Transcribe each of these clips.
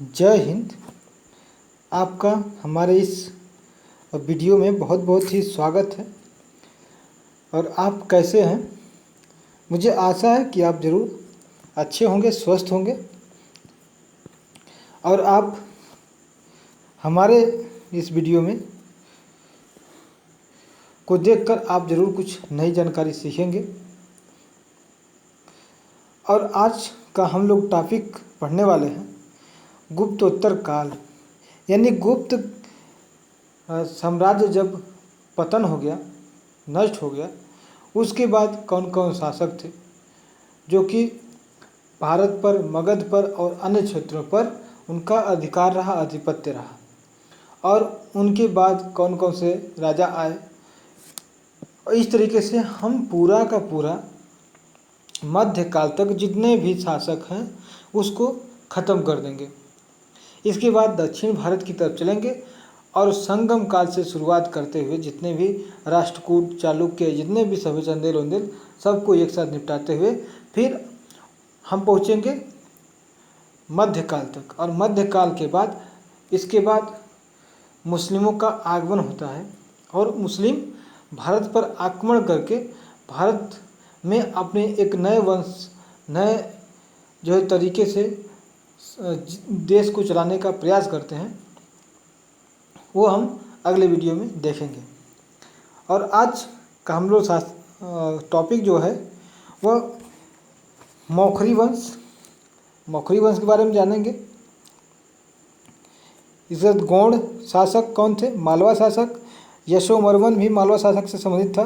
जय हिंद। आपका हमारे इस वीडियो में बहुत बहुत ही स्वागत है। और आप कैसे हैं? मुझे आशा है कि आप ज़रूर अच्छे होंगे, स्वस्थ होंगे। और आप हमारे इस वीडियो में को देखकर आप ज़रूर कुछ नई जानकारी सीखेंगे। और आज का हम लोग टॉपिक पढ़ने वाले हैं गुप्तोत्तर काल, यानी गुप्त साम्राज्य जब पतन हो गया, नष्ट हो गया, उसके बाद कौन कौन शासक थे जो कि भारत पर, मगध पर और अन्य क्षेत्रों पर उनका अधिकार रहा, आधिपत्य रहा। और उनके बाद कौन कौन से राजा आए। और इस तरीके से हम पूरा का पूरा मध्यकाल तक जितने भी शासक हैं उसको ख़त्म कर देंगे। इसके बाद दक्षिण भारत की तरफ चलेंगे और संगम काल से शुरुआत करते हुए जितने भी राष्ट्रकूट, चालुक्य, जितने भी सभी चंदेल वंदेल, सबको एक साथ निपटाते हुए फिर हम पहुँचेंगे मध्यकाल तक। और मध्यकाल के बाद, इसके बाद मुस्लिमों का आगमन होता है और मुस्लिम भारत पर आक्रमण करके भारत में अपने एक नए वंश, नए जो है तरीके से देश को चलाने का प्रयास करते हैं। वो हम अगले वीडियो में देखेंगे। और आज का हम लोग टॉपिक जो है वह मौखरी वंश के बारे में जानेंगे। इसके गौड़ शासक कौन थे? मालवा शासक। यशोवर्मन भी मालवा शासक से संबंधित था।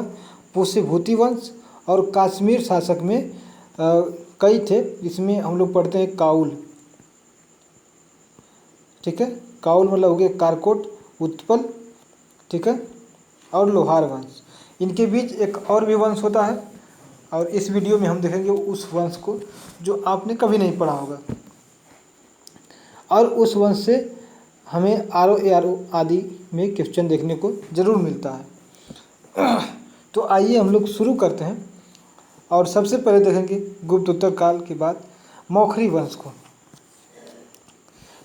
पुष्यभूति वंश और कश्मीर शासक में कई थे। इसमें हम लोग पढ़ते हैं काउल, ठीक है। काउल मतलब हो गया कारकोट, उत्पल, ठीक है, और लोहार वंश। इनके बीच एक और भी वंश होता है और इस वीडियो में हम देखेंगे उस वंश को जो आपने कभी नहीं पढ़ा होगा। और उस वंश से हमें RO आदि में क्वेश्चन देखने को ज़रूर मिलता है। तो आइए हम लोग शुरू करते हैं और सबसे पहले देखेंगे गुप्तोत्तर काल के बाद मौखरी वंश को।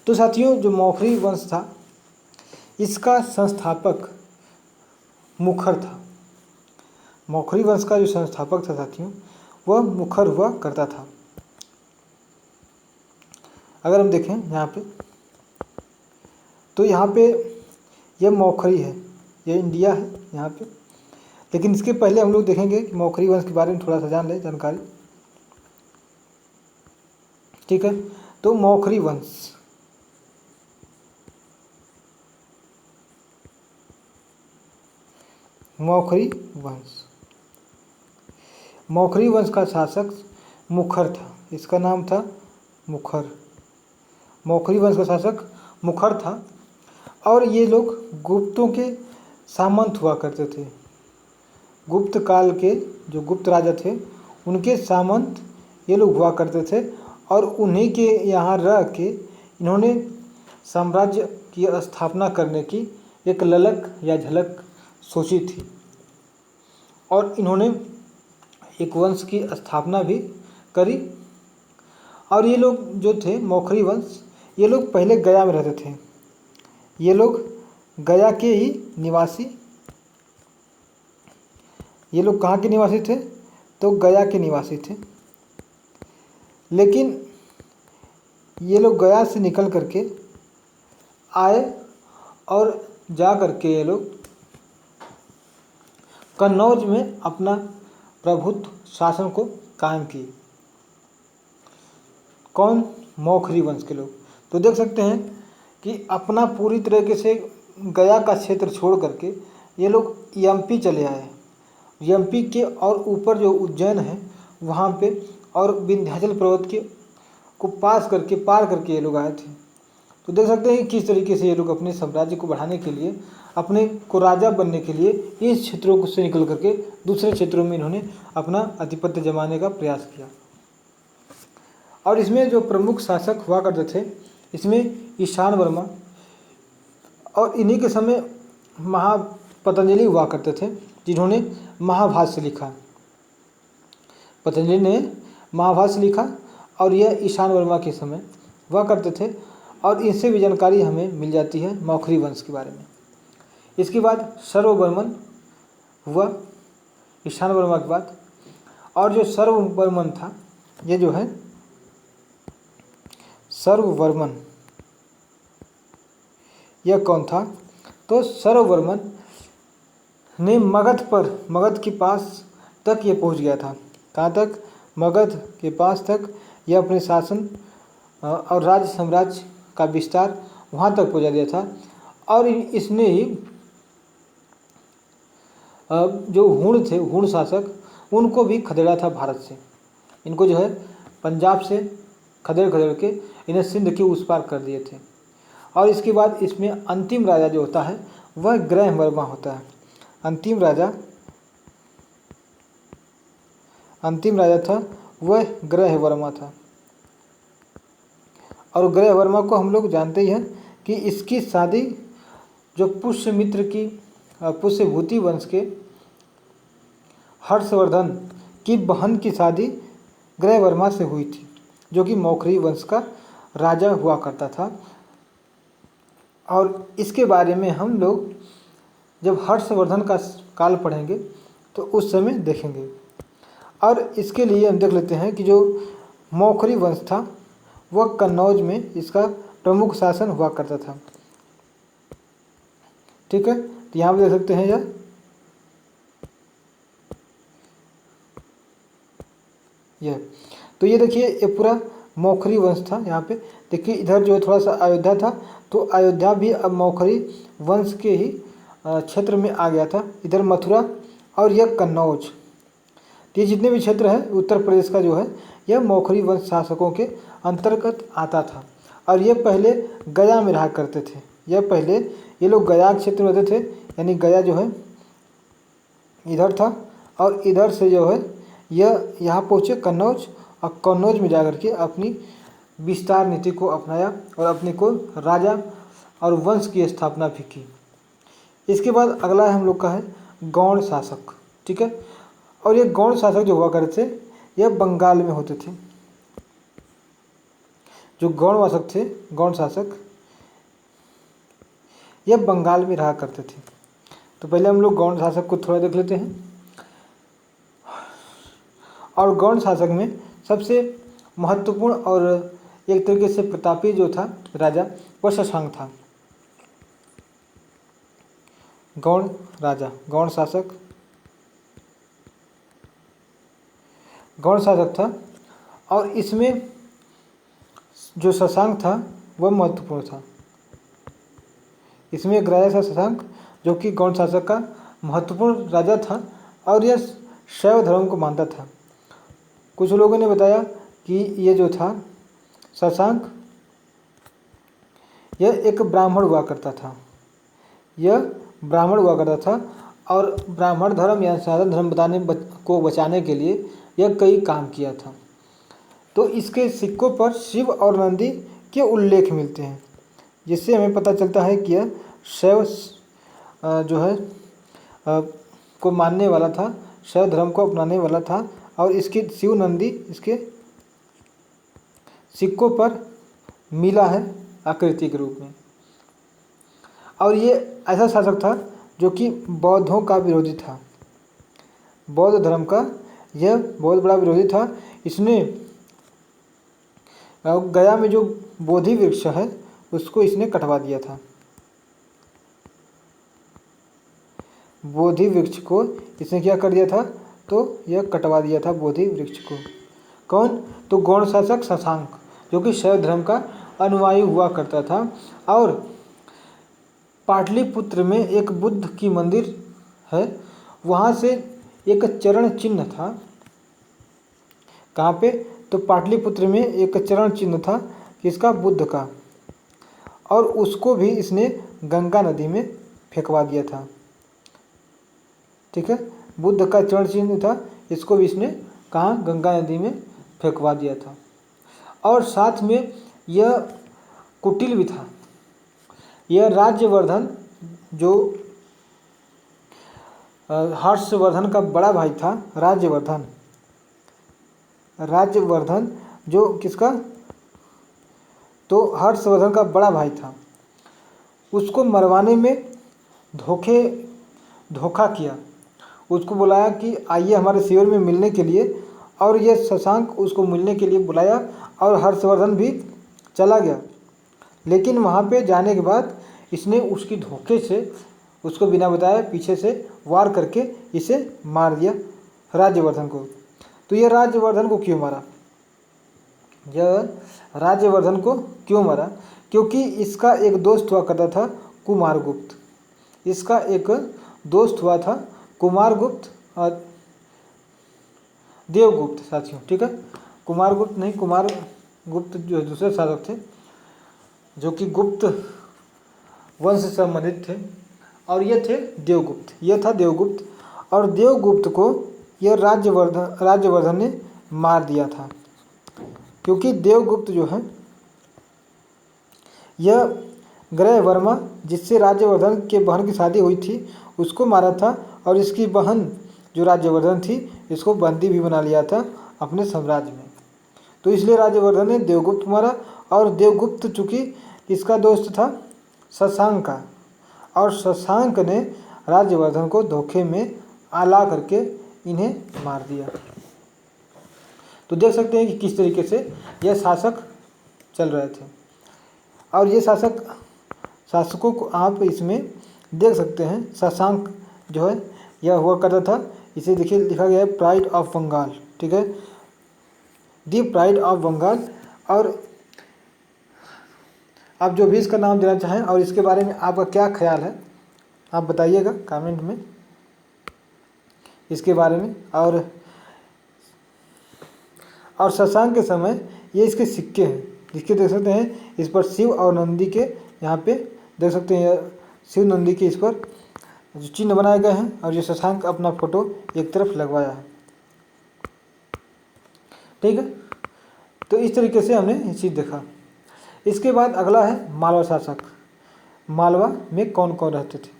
तो साथियों, जो मौखरी वंश था इसका संस्थापक मुखर था। मौखरी वंश का जो संस्थापक था साथियों, वह मुखर हुआ करता था। अगर हम देखें यहाँ पे, तो यहाँ पे यह मौखरी है, यह इंडिया है यहाँ पे। लेकिन इसके पहले हम लोग देखेंगे कि मौखरी वंश के बारे में थोड़ा सा जान लें जानकारी, ठीक है। तो मौखरी वंश, मौखरी वंश का शासक मुखर था। इसका नाम था मुखर। मौखरी वंश का शासक मुखर था और ये लोग गुप्तों के सामंत हुआ करते थे। गुप्त काल के जो गुप्त राजा थे उनके सामंत ये लोग हुआ करते थे। और उन्हीं के यहाँ रह के इन्होंने साम्राज्य की स्थापना करने की एक ललक या झलक सोची थी। और इन्होंने एक वंश की स्थापना भी करी। और ये लोग जो थे मौखरी वंश, ये लोग पहले गया में रहते थे। ये लोग गया के ही निवासी, ये लोग कहाँ के निवासी थे? तो गया के निवासी थे। लेकिन ये लोग गया से निकल करके आए और जा करके ये लोग कन्नौज में अपना प्रभुत्व शासन को कायम किए। कौन? मौखरी वंश के लोग। तो देख सकते हैं कि अपना पूरी तरीके से गया का क्षेत्र छोड़ करके ये लोग MP चले आए। MP के और ऊपर जो उज्जैन है वहाँ पे और विंध्याचल पर्वत के को पार करके ये लोग आए थे। तो देख सकते हैं किस तरीके से ये लोग अपने साम्राज्य को बढ़ाने के लिए, अपने को राजा बनने के लिए इन क्षेत्रों से निकल करके दूसरे क्षेत्रों में इन्होंने अपना आधिपत्य जमाने का प्रयास किया। और इसमें जो प्रमुख शासक हुआ करते थे, इसमें ईशान वर्मा, और इन्हीं के समय पतंजलि हुआ करते थे जिन्होंने महाभाष्य लिखा। पतंजलि ने महाभाष्य लिखा और यह ईशान वर्मा के समय हुआ करते थे। और इनसे भी जानकारी हमें मिल जाती है मौखरी वंश के बारे में। इसके बाद सर्ववर्मन हुआ ईशान वर्मा के बाद। और जो सर्ववर्मन था, ये जो है सर्ववर्मन, यह कौन था? तो सर्ववर्मन ने मगध के पास तक ये पहुंच गया था। कहाँ तक? मगध के पास तक यह अपने शासन और राज्य साम्राज्य का विस्तार वहाँ तक पहुँचा दिया था। और इसने ही जो हुण थे, हुण शासक, उनको भी खदेड़ा था भारत से। इनको जो है पंजाब से खदेड़ के इन्हें सिंध के उस पार कर दिए थे। और इसके बाद इसमें अंतिम राजा जो होता है वह ग्रहवर्मा होता है। अंतिम राजा था वह ग्रहवर्मा था। और ग्रहवर्मा को हम लोग जानते ही हैं कि इसकी शादी जो पुष्यभूति वंश के हर्षवर्धन की बहन की शादी ग्रहवर्मा से हुई थी, जो कि मौखरी वंश का राजा हुआ करता था। और इसके बारे में हम लोग जब हर्षवर्धन का काल पढ़ेंगे तो उस समय देखेंगे। और इसके लिए हम देख लेते हैं कि जो मौखरी वंश था वह कन्नौज में इसका प्रमुख शासन हुआ करता था। ठीक है, तो यहाँ पे देख सकते हैं यह तो ये देखिए ये पूरा मौखरी वंश था। यहाँ पे देखिए इधर जो है थोड़ा सा अयोध्या था, तो अयोध्या भी अब मौखरी वंश के ही क्षेत्र में आ गया था। इधर मथुरा और यह कन्नौज, तो ये जितने भी क्षेत्र है उत्तर प्रदेश का जो है यह मौखरी वंश शासकों के अंतर्गत आता था। और ये पहले गया में रहा करते थे। ये लोग गया क्षेत्र में रहते थे, यानी गया जो है इधर था और इधर से जो है यह यहाँ पहुँचे कन्नौज, और कन्नौज में जाकर के अपनी विस्तार नीति को अपनाया और अपने को राजा और वंश की स्थापना भी की। इसके बाद अगला हम लोग का है गौड़ शासक। ठीक है, और ये गौड़ शासक जो हुआ करते थे यह बंगाल में होते थे। जो गौड़ शासक यह बंगाल में रहा करते थे। तो पहले हम लोग गौड़ शासक को थोड़ा देख लेते हैं। और गौड़ शासक में सबसे महत्वपूर्ण और एक तरीके से प्रतापी जो था राजा वह शशांक था। गौड़ शासक था। और इसमें जो शशांक था वह महत्वपूर्ण था। इसमें एक राजा था शशांक, जो कि गौड़ शासक का महत्वपूर्ण राजा था और यह शैव धर्म को मानता था। कुछ लोगों ने बताया कि ये जो था शशांक यह एक ब्राह्मण हुआ करता था। और ब्राह्मण धर्म या सनातन धर्म को बचाने के लिए यह कई काम किया था। तो इसके सिक्कों पर शिव और नंदी के उल्लेख मिलते हैं, जिससे हमें पता चलता है कि यह शैव जो है को मानने वाला था, शैव धर्म को अपनाने वाला था। और इसकी शिव नंदी इसके सिक्कों पर मिला है आकृति के रूप में। और ये ऐसा शासक था जो कि बौद्धों का विरोधी था। बौद्ध धर्म का यह बहुत बड़ा विरोधी था। इसने गया में जो बोधि वृक्ष है उसको इसने कटवा दिया था। बोधि वृक्ष को इसने क्या कर दिया था? तो यह कटवा दिया था बोधि वृक्ष को। कौन? तो गौड़ शासक शशांक, जो कि शैव धर्म का अनुयायी हुआ करता था। और पाटलिपुत्र में एक बुद्ध की मंदिर है, वहाँ से एक चरण चिन्ह था। कहाँ पे? तो पाटलिपुत्र में एक चरण चिन्ह था किसका? बुद्ध का। और उसको भी इसने गंगा नदी में फेंकवा दिया था। ठीक है, बुद्ध का चरण चिन्ह था, इसको भी इसने कहाँ? गंगा नदी में फेंकवा दिया था। और साथ में यह कुटिल भी था। यह राज्यवर्धन जो हर्षवर्धन का बड़ा भाई था, राज्यवर्धन जो किसका? तो हर्षवर्धन का बड़ा भाई था, उसको मरवाने में धोखा किया। उसको बुलाया कि आइए हमारे शिविर में मिलने के लिए, और ये शशांक उसको मिलने के लिए बुलाया और हर्षवर्धन भी चला गया। लेकिन वहाँ पे जाने के बाद इसने उसकी धोखे से उसको बिना बताए पीछे से वार करके इसे मार दिया, राज्यवर्धन को। तो ये राज्यवर्धन को क्यों मारा? यह राज्यवर्धन को क्यों मारा? क्योंकि इसका एक दोस्त हुआ करता था कुमारगुप्त। इसका एक दोस्त हुआ था कुमारगुप्त, देवगुप्त साथियों, ठीक है। कुमारगुप्त नहीं, कुमारगुप्त जो दूसरे शासक थे जो कि गुप्त वंश से संबंधित थे, और ये थे देवगुप्त। ये था देवगुप्त, और देवगुप्त को यह राज्यवर्धन ने मार दिया था। क्योंकि देवगुप्त जो है यह ग्रह वर्मा, जिससे राज्यवर्धन के बहन की शादी हुई थी, उसको मारा था, और इसकी बहन जो राज्यवर्धन थी इसको बंदी भी बना लिया था अपने साम्राज्य में। तो इसलिए राज्यवर्धन ने देवगुप्त मारा। और देवगुप्त चूँकि इसका दोस्त था शशांक का, और शशांक ने राज्यवर्धन को धोखे में आला करके इन्हें मार दिया। तो देख सकते हैं कि किस तरीके से यह शासक चल रहे थे। और ये शासकों को आप इसमें देख सकते हैं। शशांक जो है यह हुआ करता था, इसे देखिए लिखा गया है प्राइड ऑफ बंगाल, ठीक है, दी प्राइड ऑफ बंगाल। और आप जो भी इसका नाम देना चाहें और इसके बारे में आपका क्या ख्याल है आप बताइएगा कमेंट में इसके बारे में। और शशांक के समय ये इसके सिक्के हैं, जिसके देख सकते हैं इस पर शिव और नंदी के, यहाँ पे देख सकते हैं शिव नंदी के इस पर जो चिन्ह बनाए गए हैं, और ये शशांक अपना फोटो एक तरफ लगवाया है, ठीक है। तो इस तरीके से हमने ये चीज़ देखा। इसके बाद अगला है मालवा शासक। मालवा में कौन कौन रहते थे?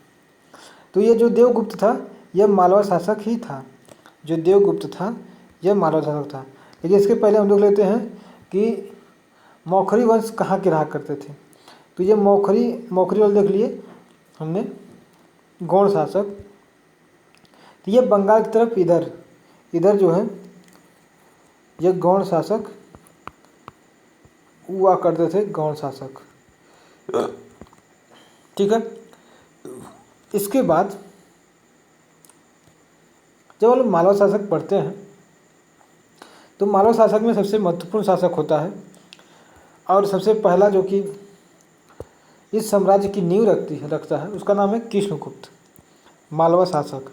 तो ये जो देवगुप्त था यह मालवा शासक ही था। जो देवगुप्त था यह मालवा शासक था। लेकिन इसके पहले हम लोग लेते हैं कि मौखरी वंश कहाँ के रहा करते थे। तो ये मौखरी वाले देख लिए हमने, गौड़ शासक। तो ये बंगाल की तरफ इधर जो है ये गौड़ शासक हुआ करते थे, गौड़ शासक, ठीक है। इसके बाद जब हम लोग मालवा शासक पढ़ते हैं तो मालवा शासक में सबसे महत्वपूर्ण शासक होता है, और सबसे पहला जो कि इस साम्राज्य की नींव रखता है उसका नाम है कृष्णगुप्त, मालवा शासक,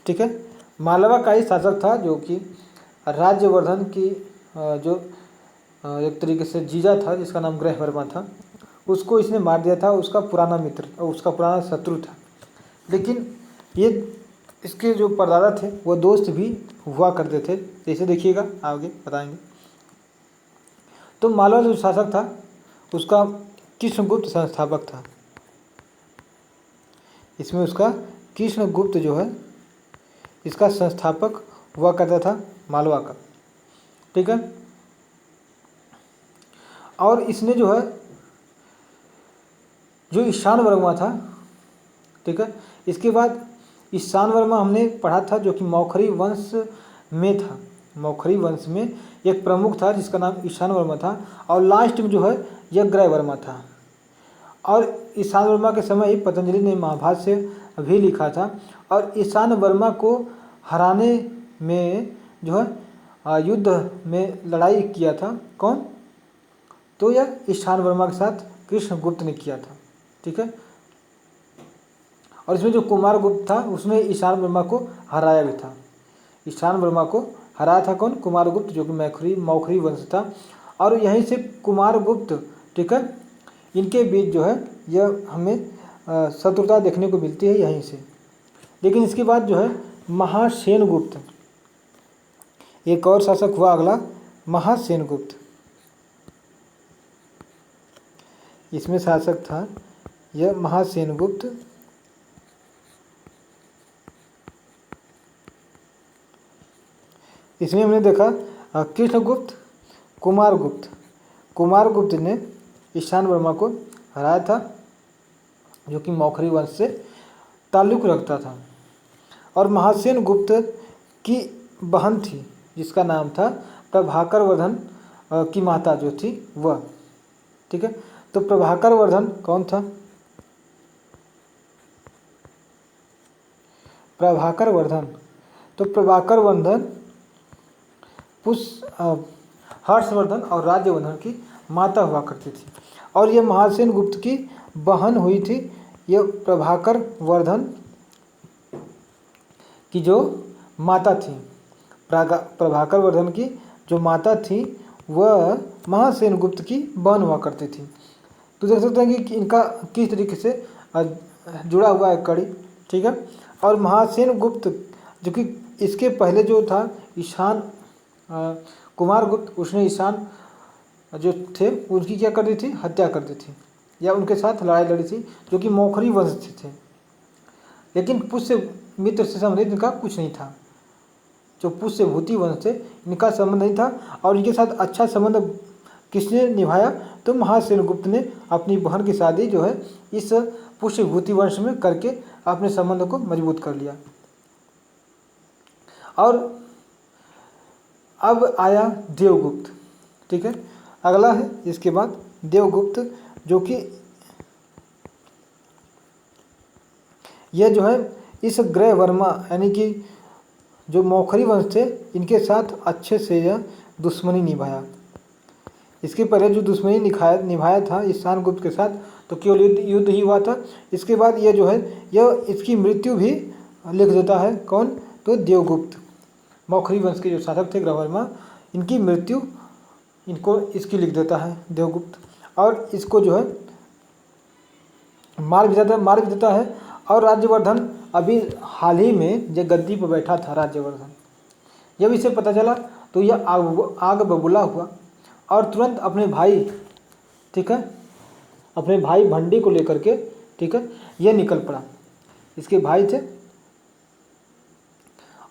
ठीक है। मालवा का ही शासक था जो कि राज्यवर्धन की जो एक तरीके से जीजा था जिसका नाम ग्रहवर्मा था, उसको इसने मार दिया था। उसका पुराना मित्र और उसका पुराना शत्रु था। लेकिन ये इसके जो परदादा थे वो दोस्त भी हुआ करते थे, जैसे देखिएगा आगे बताएंगे। तो मालवा जो शासक था उसका कृष्णगुप्त संस्थापक था। इसमें उसका कृष्णगुप्त जो है इसका संस्थापक हुआ करता था मालवा का, ठीक है। और इसने जो है जो ईशान वर्मा था, ठीक है। इसके बाद ईशान वर्मा हमने पढ़ा था जो कि मौखरी वंश में था। मौखरी वंश में एक प्रमुख था जिसका नाम ईशान वर्मा था, और लास्ट में जो है यह ग्रह वर्मा था। और ईशान वर्मा के समय ही पतंजलि ने महाभाष्य भी लिखा था, और ईशान वर्मा को हराने में जो है युद्ध में लड़ाई किया था कौन? तो यह ईशान वर्मा के साथ कृष्णगुप्त ने किया था, ठीक है। और इसमें जो कुमारगुप्त था उसने ईशान वर्मा को हराया भी था। ईशान वर्मा को हराया था कौन? कुमारगुप्त, जो कि मौखरी वंश था। और यहीं से कुमारगुप्त, ठीक है, इनके बीच जो है यह हमें शत्रुता देखने को मिलती है यहीं से। लेकिन इसके बाद जो है महासेनगुप्त, एक और शासक हुआ अगला महासेनगुप्त। इसमें शासक था यह महासेनगुप्त। इसमें हमने देखा कृष्णगुप्त, कुमारगुप्त कुमारगुप्त ने ईशान वर्मा को हराया था, जो कि मौखरी वंश से ताल्लुक़ रखता था। और महासेन गुप्त की बहन थी जिसका नाम था प्रभाकर वर्धन की माता जो थी वह। ठीक है, तो प्रभाकर वर्धन कौन था? प्रभाकर वर्धन, तो प्रभाकर वर्धन हर्षवर्धन और राज्यवर्धन की माता हुआ करती थी। और ये महासेन गुप्त की बहन हुई थी। ये प्रभाकर वर्धन की जो माता थी, प्रभाकर वर्धन की जो माता थी वह महासेन गुप्त की बहन हुआ करती थी। तो देख सकते हैं कि इनका किस तरीके से जुड़ा हुआ है कड़ी। ठीक है, और महासेन गुप्त जो कि इसके पहले जो था ईशान कुमारगुप्त, उसने ईशान जो थे उनकी क्या कर दी थी? हत्या कर दी थी, या उनके साथ लड़ाई लड़ी थी, जो कि मौखरी वंश से थे। लेकिन पुष्य मित्र से संबंधित इनका कुछ नहीं था। जो पुष्य भूति वंश से इनका संबंध नहीं था। और इनके साथ अच्छा संबंध किसने निभाया? तो महासेन गुप्त ने अपनी बहन की शादी जो है इस पुष्य भूति वंश में करके अपने संबंध को मजबूत कर लिया। और अब आया देवगुप्त। ठीक है, अगला है इसके बाद देवगुप्त, जो कि यह जो है इस ग्रह वर्मा यानी कि जो मौखरी वंश थे इनके साथ अच्छे से यह दुश्मनी निभाया। इसके पहले जो दुश्मनी निभाया था ईशान गुप्त के साथ, तो केवल युद्ध ही हुआ था। इसके बाद यह जो है यह इसकी मृत्यु भी लिख देता है। कौन? तो देवगुप्त, मौखरी वंश के जो शासक थे ग्रहवर्मा, इनकी मृत्यु इसकी लिख देता है देवगुप्त। और इसको जो है मार भी देता है। और राज्यवर्धन अभी हाल ही में जो गद्दी पर बैठा था राज्यवर्धन, जब इसे पता चला तो यह आग बबूला हुआ और तुरंत अपने भाई, ठीक है, अपने भाई भंडी को लेकर के, ठीक है, यह निकल पड़ा। इसके भाई थे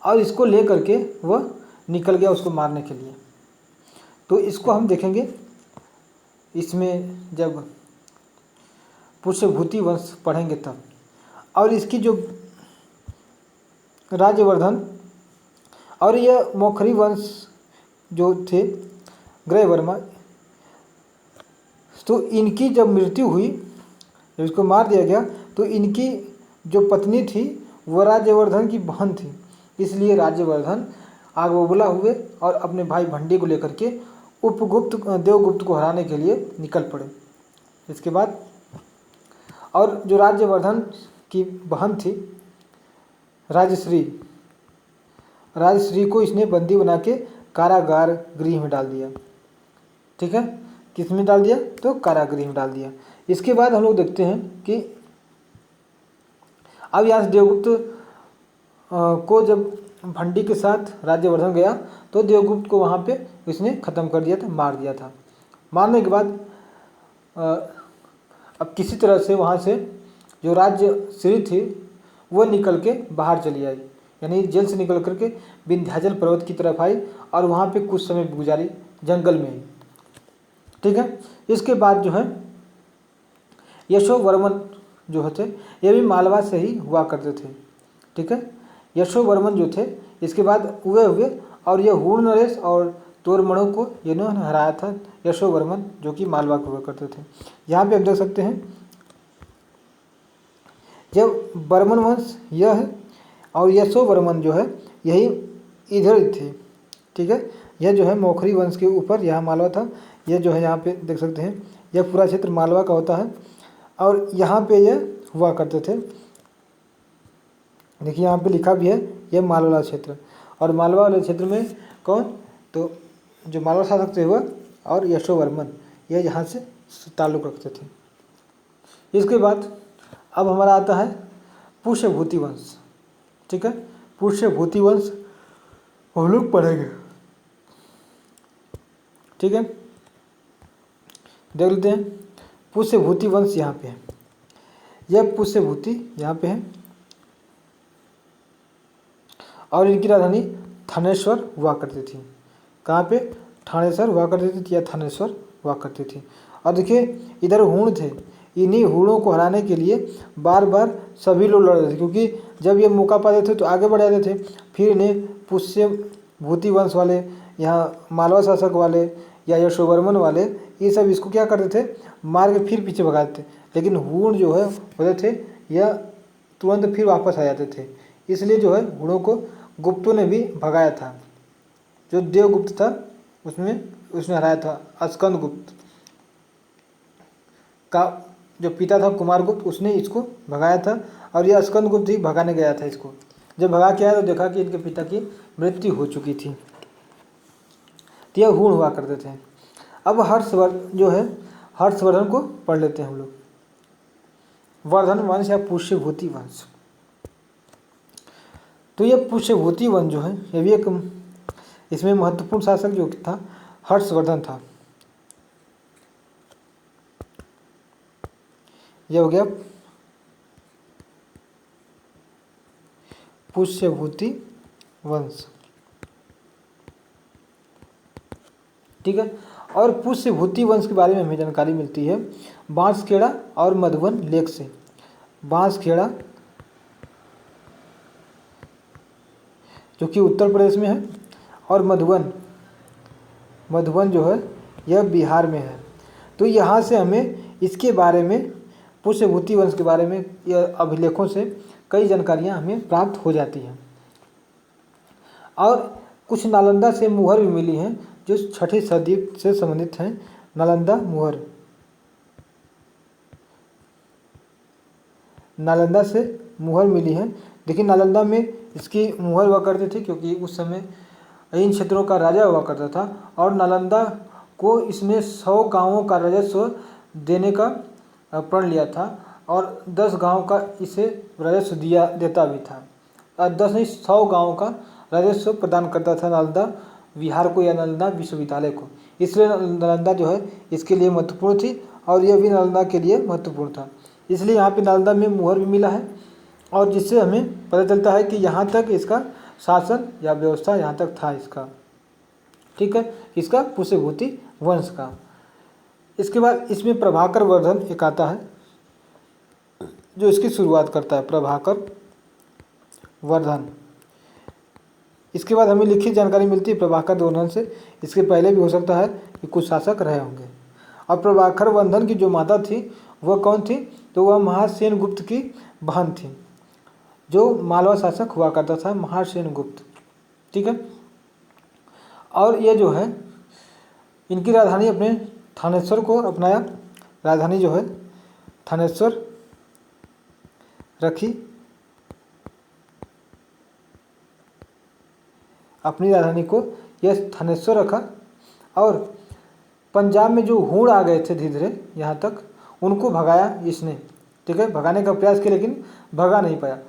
और इसको लेकर के वह निकल गया उसको मारने के लिए। तो इसको हम देखेंगे इसमें जब पुष्यभूति वंश पढ़ेंगे तब। और इसकी जो राज्यवर्धन और यह मौखरी वंश जो थे ग्रहवर्मा, तो इनकी जब मृत्यु हुई, जब इसको मार दिया गया, तो इनकी जो पत्नी थी वह राज्यवर्धन की बहन थी। इसलिए राज्यवर्धन आग बबूला हुए और अपने भाई भंडी को लेकर के देवगुप्त को हराने के लिए निकल पड़े। इसके बाद और जो राज्यवर्धन की बहन थी राजश्री को इसने बंदी बना के कारागार गृह में डाल दिया। ठीक है, किस में डाल दिया? तो कारागृह में डाल दिया। इसके बाद हम लोग देखते हैं कि अब यहाँ से देवगुप्त को जब भंडी के साथ राज्यवर्धन गया तो देवगुप्त को वहाँ पे इसने ख़त्म कर दिया था, मार दिया था। मारने के बाद अब किसी तरह से वहाँ से जो राजश्री थी वह निकल के बाहर चली आई, यानी जेल से निकल करके विंध्याचल पर्वत की तरफ आई और वहाँ पे कुछ समय गुजारी जंगल में ही। ठीक है, इसके बाद जो है यशोवर्मन जो थे ये भी मालवा से ही हुआ करते थे। ठीक है, यशोवर्मन जो थे इसके बाद हुए और ये हूण नरेश और तोरमणों को इन्होंने हराया था, यशोवर्मन जो कि मालवा को हुआ करते थे। यहाँ पे आप देख सकते हैं जब वर्मन वंश यह है और यशोवर्मन जो है यही इधर थे। ठीक है, यह जो है मौखरी वंश के ऊपर यहाँ मालवा था। यह जो है यहाँ पे देख सकते हैं यह पूरा क्षेत्र मालवा का होता है और यहाँ पे यह हुआ करते थे। देखिए यहाँ पे लिखा भी है यह मालवा वाला क्षेत्र, और मालवा वाले क्षेत्र में कौन? तो जो मालवा शासक थे वह और यशोवर्मन, यह यहाँ से ताल्लुक़ रखते थे। इसके बाद अब हमारा आता है पुष्यभूति वंश। ठीक है, पुष्यभूति वंश हम लोग पढ़ेंगे। ठीक है, देख लेते हैं पुष्यभूति वंश यहाँ पे है। यह पुष्यभूति यहाँ पे है और इनकी राजधानी थानेश्वर हुआ करती थी। कहाँ पे? ठानेश्वर हुआ करती थी या थानेश्वर हुआ करती थी। और देखिए इधर हूण थे, इन्हीं हूणों को हराने के लिए बार बार सभी लोग लड़ रहे थे, क्योंकि जब ये मौका पाते थे तो आगे बढ़ जाते थे। फिर इन्हें पुष्य भूति वंश वाले, यहाँ मालवा शासक वाले या यशोवर्मन वाले, ये सब इसको क्या करते थे, मार के फिर पीछे भगाते थे। लेकिन हूण जो है होते थे यह तुरंत फिर वापस आ जाते थे। इसलिए जो है हूणों को गुप्तों ने भी भगाया था। जो देवगुप्त था उसने हराया था। स्कंदगुप्त का जो पिता था कुमारगुप्त, उसने इसको भगाया था और यह स्कंदगुप्त ही भगाने गया था इसको। जब भगा के आया तो देखा कि इनके पिता की मृत्यु हो चुकी थी। तो यह हूण हुआ करते थे। अब हर्षवर्धन जो है, हर्षवर्धन को पढ़ लेते हैं हम लोग। वर्धन वंश या पुष्यभूति वंश। तो यह पुष्यभूति वंश जो है यह भी एक, इसमें महत्वपूर्ण शासक जो था हर्षवर्धन था। यह हो गया पुष्यभूति वंश, ठीक है। और पुष्यभूति वंश के बारे में हमें जानकारी मिलती है बांसखेड़ा और मधुबन लेख से। बांसखेड़ा जो कि उत्तर प्रदेश में है और मधुबन जो है यह बिहार में है। तो यहाँ से हमें इसके बारे में, पुष्यभूति वंश के बारे में यह अभिलेखों से कई जानकारियाँ हमें प्राप्त हो जाती हैं। और कुछ नालंदा से मुहर भी मिली हैं जो 6ठी सदी से संबंधित हैं। नालंदा से मुहर मिली हैं। देखिए नालंदा में इसकी मुहर हुआ करती थी क्योंकि उस समय इन क्षेत्रों का राजा हुआ करता था और नालंदा को इसने 100 गांवों का राजस्व देने का प्रण लिया था और 10 गांव का इसे राजस्व देता भी था। 10 नहीं 100 गांवों का राजस्व प्रदान करता था नालंदा बिहार को या नालंदा विश्वविद्यालय को। इसलिए नालंदा जो है इसके लिए महत्वपूर्ण थी और यह भी नालंदा के लिए महत्वपूर्ण था। इसलिए यहाँ पे नालंदा में मुहर भी मिला है और जिससे हमें पता चलता है कि यहाँ तक इसका शासन या व्यवस्था यहाँ तक था इसका, ठीक है, इसका पुष्यभूति वंश का। इसके बाद इसमें प्रभाकर वर्धन एक आता है जो इसकी शुरुआत करता है, प्रभाकर वर्धन। इसके बाद हमें लिखित जानकारी मिलती है प्रभाकर वर्धन से। इसके पहले भी हो सकता है कि कुछ शासक रहे होंगे। और प्रभाकर वर्धन की जो माता थी वह कौन थी, तो वह महासेन गुप्त की बहन थी जो मालवा शासक हुआ करता था, महासेन गुप्त, ठीक है। और ये जो है इनकी राजधानी अपने थानेश्वर को अपनाया, राजधानी जो है थानेश्वर रखी, अपनी राजधानी को यह थानेश्वर रखा। और पंजाब में जो हूण आ गए थे धीरे धीरे यहाँ तक, उनको भगाया इसने, ठीक है, भगाने का प्रयास किया लेकिन भगा नहीं पाया।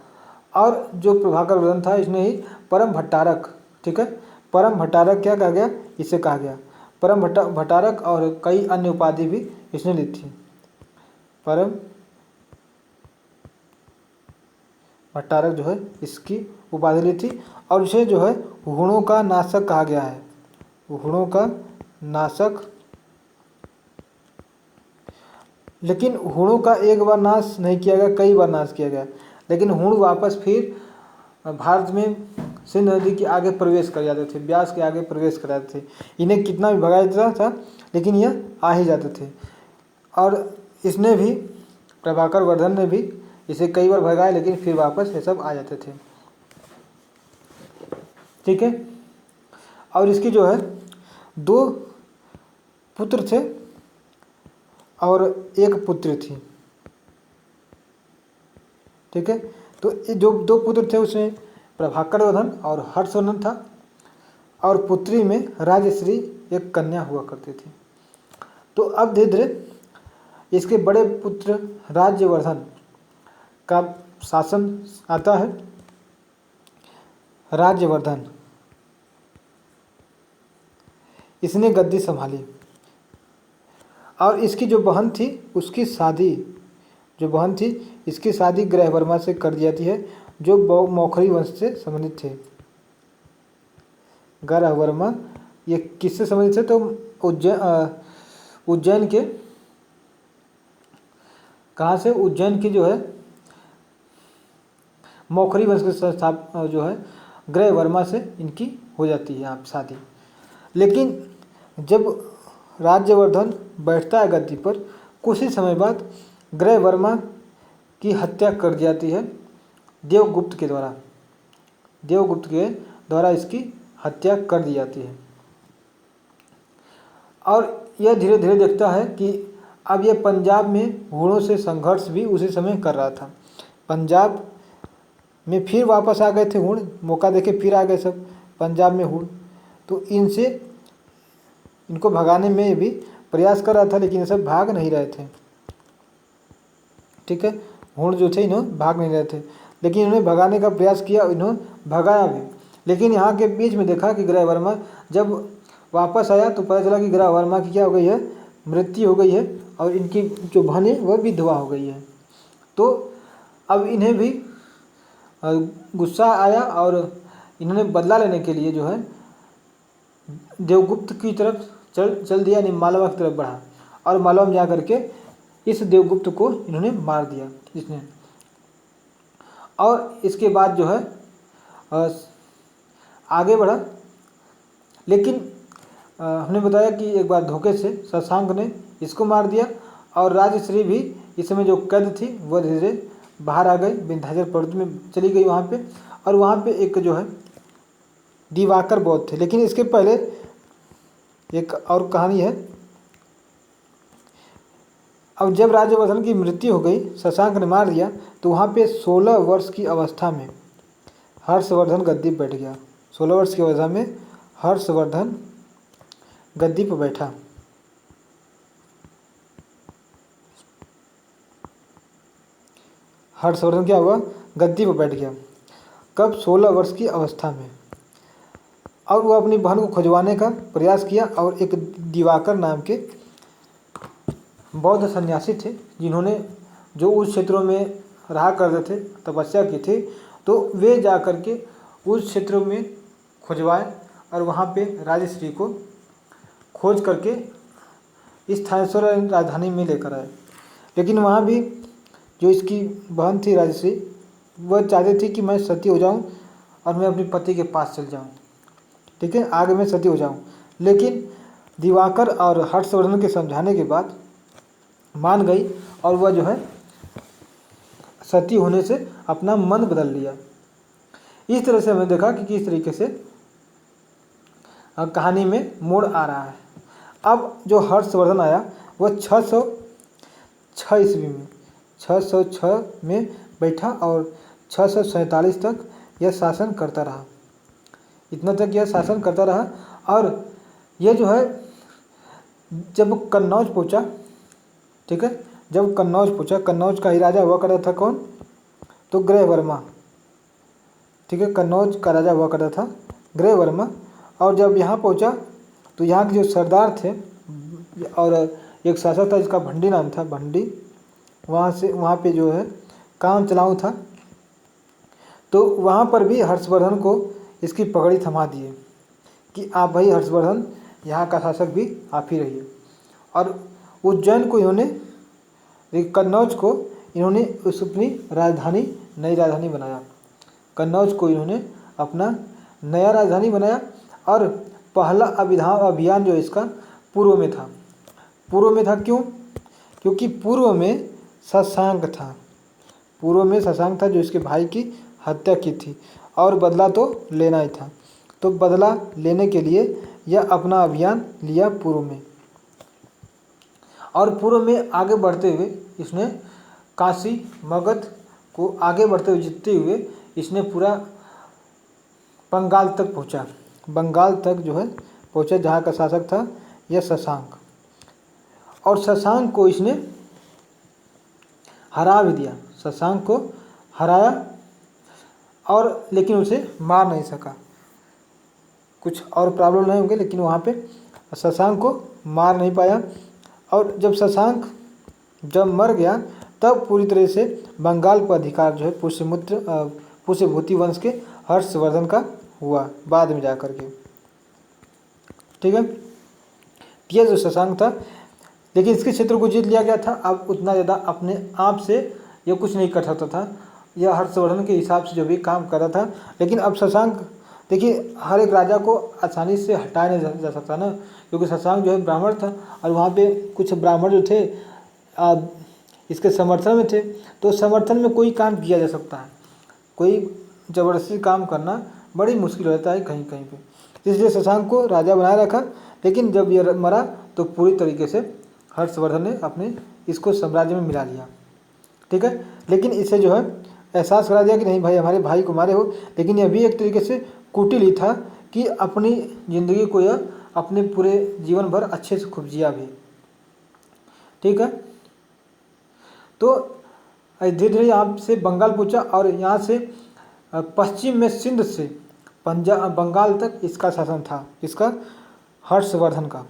और जो प्रभाकर वर्धन था इसने ही परम भट्टारक, ठीक है, परम भट्टारक क्या कहा गया, इसे कहा गया परम भट्टारक। और कई अन्य उपाधि भी इसने ली थी, परम भट्टारक जो है इसकी उपाधि ली थी। और इसे जो है हूणों का नाशक कहा गया है, हूणों का नाशक। लेकिन हूणों का एक बार नाश नहीं किया गया, कई बार नाश किया गया। लेकिन हूण वापस फिर भारत में सिंध नदी के आगे प्रवेश कर जाते थे, ब्यास के आगे प्रवेश कर जाते थे। इन्हें कितना भी भगाया जाता था लेकिन यह आ ही जाते थे। और इसने भी, प्रभाकर वर्धन ने भी इसे कई बार भगाया लेकिन फिर वापस ये सब आ जाते थे, ठीक है। और इसकी जो है 2 पुत्र थे और 1 पुत्री थी, ठीक है। तो ये जो 2 पुत्र थे उसमें प्रभाकर वर्धन और हर्षवर्धन था। और पुत्री में राजश्री एक कन्या हुआ करती थी। तो अब धीरे धीरे इसके बड़े पुत्र राज्यवर्धन का शासन आता है। राज्यवर्धन इसने गद्दी संभाली और इसकी जो बहन थी उसकी शादी, जो बहन थी इसकी शादी ग्रहवर्मा से कर दी जाती है जो मौखरी वंश से संबंधित थे। ग्रहवर्मा ये किससे संबंधित है? तो उज्जैन के, कहाँ से? उज्जैन की जो है मौखरी वंश के जो है ग्रह वर्मा से इनकी हो जाती है आप शादी। लेकिन जब राज्यवर्धन बैठता है गद्दी पर, कुछ ही समय बाद ग्रह वर्मा की हत्या कर दी जाती है देवगुप्त के द्वारा। देवगुप्त के द्वारा इसकी हत्या कर दी जाती है। और यह धीरे धीरे देखता है कि अब यह पंजाब में हुणों से संघर्ष भी उसी समय कर रहा था। पंजाब में फिर वापस आ गए थे हुण, मौका देके फिर आ गए सब पंजाब में हुण। तो इनको भगाने में भी प्रयास कर रहा था, लेकिन ये सब भाग नहीं रहे थे। ठीक है, हुण जो थे इन्होंने भाग नहीं रहे थे, लेकिन इन्होंने भगाने का प्रयास किया, इन्होंने भगाया भी। लेकिन यहाँ के बीच में देखा कि ग्रह वर्मा जब वापस आया तो पता चला कि ग्रह वर्मा की क्या हो गई है, मृत्यु हो गई है, और इनकी जो बहन है वह विधवा हो गई है। तो अब इन्हें भी गुस्सा आया और इन्होंने बदला लेने के लिए जो है देवगुप्त की तरफ चल दिया, यानी मालवा की तरफ बढ़ा, और मालवा में जा करके इस देवगुप्त को इन्होंने मार दिया इसने। और इसके बाद जो है आगे बढ़ा। लेकिन हमने बताया कि एक बार धोखे से शशांक ने इसको मार दिया, और राजश्री भी इस समय जो कैद थी वह धीरे धीरे बाहर आ गई, विंध्याचल पर्वत में चली गई वहाँ पे। और वहाँ पे एक जो है दिवाकर बौद्ध थे। लेकिन इसके पहले एक और कहानी है। अब जब राज्यवर्धन की मृत्यु हो गई, शशांक ने मार दिया, तो वहाँ पे 16 वर्ष की अवस्था में हर्षवर्धन गद्दी पर बैठ गया। 16 वर्ष की अवस्था में हर्षवर्धन गद्दी पर बैठा। हर्षवर्धन क्या हुआ? गद्दी पर बैठ गया। कब? 16 वर्ष की अवस्था में। और वो अपनी बहन को खुजवाने का प्रयास किया, और एक दिवाकर नाम के बौद्ध सन्यासी थे जिन्होंने जो उस क्षेत्रों में रहा करते थे, तपस्या की थी, तो वे जा कर के उस क्षेत्रों में खुजवाए और वहाँ पे राजश्री को खोज करके इस थानेश्वर राजधानी में लेकर आए। लेकिन वहाँ भी जो इसकी बहन थी राजश्री, वह चाहती थी कि मैं सती हो जाऊं और मैं अपने पति के पास चल जाऊं। ठीक है, आगे मैं सती हो जाऊं। लेकिन दिवाकर और हर्षवर्धन के समझाने के बाद मान गई, और वह जो है सती होने से अपना मन बदल लिया। इस तरह से हमने देखा कि किस तरीके से कहानी में मोड़ आ रहा है। अब जो हर्षवर्धन आया वह 606 ईस्वी में 606 में बैठा, और 647 तक यह शासन करता रहा। इतना तक यह शासन करता रहा। और यह जो है जब कन्नौज पहुंचा, ठीक है, जब कन्नौज पहुंचा, कन्नौज का ही राजा हुआ करता था कौन? तो ग्रह वर्मा। ठीक है, कन्नौज का राजा हुआ करता था ग्रह वर्मा। और जब यहाँ पहुंचा तो यहाँ के जो सरदार थे और एक शासक था जिसका भंडी नाम था, भंडी, वहाँ पे जो है काम चलाऊ था। तो वहाँ पर भी हर्षवर्धन को इसकी पगड़ी थमा दिए कि आप भाई हर्षवर्धन यहाँ का शासक भी आप ही रहिए। और उज्जैन को इन्होंने, कन्नौज को इन्होंने उस अपनी राजधानी, नई राजधानी बनाया। कन्नौज को इन्होंने अपना नया राजधानी बनाया। और पहला अभियान जो इसका पूर्व में था। पूर्व में था क्यों? क्योंकि पूर्व में शशांक था। पूर्व में शशांक था जो इसके भाई की हत्या की थी, और बदला तो लेना ही था। तो बदला लेने के लिए यह अपना अभियान लिया पूर्व में। और पूर्व में आगे बढ़ते हुए इसने काशी मगध को आगे बढ़ते हुए जीतते हुए इसने पूरा बंगाल तक पहुंचा। बंगाल तक जो है पहुंचा, जहाँ का शासक था यह शशांक। और शशांक को इसने हरा भी दिया। शशांक को हराया, और लेकिन उसे मार नहीं सका। कुछ और प्रॉब्लम नहीं होंगे, लेकिन वहाँ पे शशांक को मार नहीं पाया। और जब शशांक जब मर गया, तब पूरी तरह से बंगाल पर अधिकार जो है पुष्यभूति वंश के हर्षवर्धन का हुआ बाद में जाकर के। ठीक है। यह जो शशांक था, लेकिन इसके क्षेत्र को जीत लिया गया था। अब उतना ज़्यादा अपने आप से यह कुछ नहीं कर सकता था, यह हर्षवर्धन के हिसाब से जो भी काम कर रहा था। लेकिन अब शशांक, देखिए हर एक राजा को आसानी से हटाया नहीं जा सकता ना, क्योंकि शशांक जो है ब्राह्मण था और वहाँ पे कुछ ब्राह्मण जो थे इसके समर्थन में थे, तो समर्थन में कोई काम किया जा सकता है, कोई ज़बरदस्ती काम करना बड़ी मुश्किल हो जाता है कहीं कहीं पे। इसलिए शशांक को राजा बनाए रखा, लेकिन जब ये मरा तो पूरी तरीके से हर्षवर्धन ने अपने इसको साम्राज्य में मिला लिया, ठीक है। लेकिन इसे जो है एहसास करा दिया कि नहीं भाई, हमारे भाई को मारे हो, लेकिन यह भी एक तरीके से कुटिल ही था कि अपनी ज़िंदगी को यह अपने पूरे जीवन भर अच्छे से खूब जिया भी, ठीक है। तो धीरे धीरे यहाँ से बंगाल पहुँचा और यहाँ से पश्चिम में सिंध से पंजाब बंगाल तक इसका शासन था, इसका हर्षवर्धन का।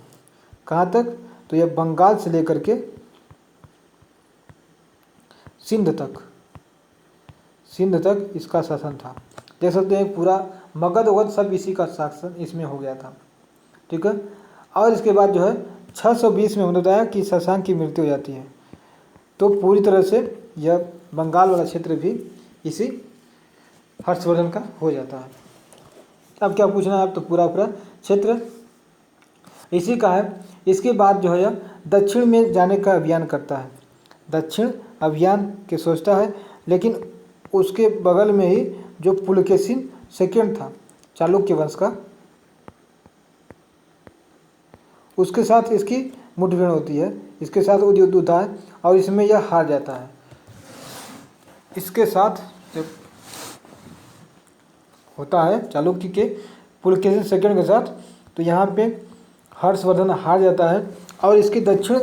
कहाँ तक? तो यह बंगाल से लेकर के सिंध तक इसका शासन था। देख सकते हैं पूरा मगध वगध सब इसी का शासन इसमें हो गया था, ठीक है। और इसके बाद जो है 620 में बताया कि शशांक की मृत्यु हो जाती है, तो पूरी तरह से यह बंगाल वाला क्षेत्र भी इसी हर्षवर्धन का हो जाता है। अब क्या पूछना है? अब तो पूरा क्षेत्र इसी का है। इसके बाद जो है यह दक्षिण में जाने का अभियान करता है, दक्षिण अभियान के सोचता है, लेकिन उसके बगल में ही जो पुलकेशिन सेकंड था चालुक्य वंश का, उसके साथ इसकी मुठभेड़ होती है, इसके साथ युद्ध होता है और इसमें यह हार जाता है। इसके साथ जब होता है चालुक्य के पुलकेशिन सेकंड के साथ, तो यहाँ पे हर्षवर्धन हार जाता है और इसके दक्षिण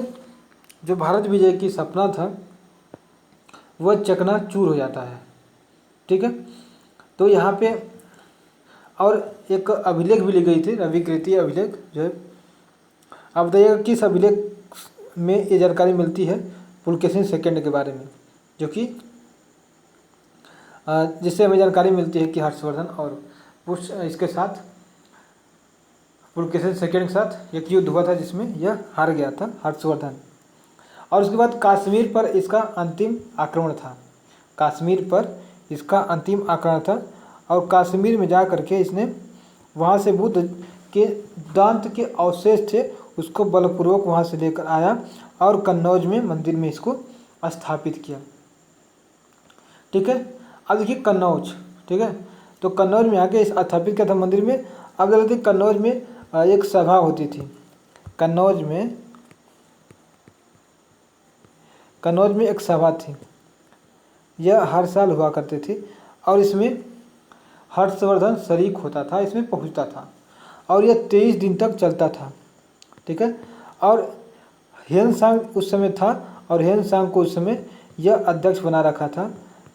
जो भारत विजय की सपना था वह चकनाचूर हो जाता है, ठीक है। तो यहाँ पे और एक अभिलेख भी ली गई थी, रविकृति अभिलेख जो है। अब बताइएगा किस अभिलेख में ये जानकारी मिलती है पुलकेशिन सेकंड के बारे में, जो कि जिससे हमें जानकारी मिलती है कि हर्षवर्धन और इसके साथ पुलकेशिन सेकंड के साथ एक युद्ध हुआ था जिसमें यह हार गया था हर्षवर्धन। और उसके बाद कश्मीर पर इसका अंतिम आक्रमण था, कश्मीर पर इसका अंतिम आक्रमण था और कश्मीर में जा करके इसने वहाँ से बुद्ध के दांत के अवशेष थे उसको बलपूर्वक वहाँ से लेकर आया और कन्नौज में मंदिर में इसको स्थापित किया, ठीक है। अब देखिए कन्नौज, ठीक है, तो कन्नौज में आके स्थापित किया था मंदिर में। अब देखते हैं कन्नौज में एक सभा होती थी, कन्नौज में एक सभा थी, यह हर साल हुआ करती थी और इसमें हर्षवर्धन शरीक होता था, इसमें पहुंचता था और यह 23 दिन तक चलता था, ठीक है। और ह्वेनसांग उस समय था और ह्वेनसांग को उस समय यह अध्यक्ष बना रखा था,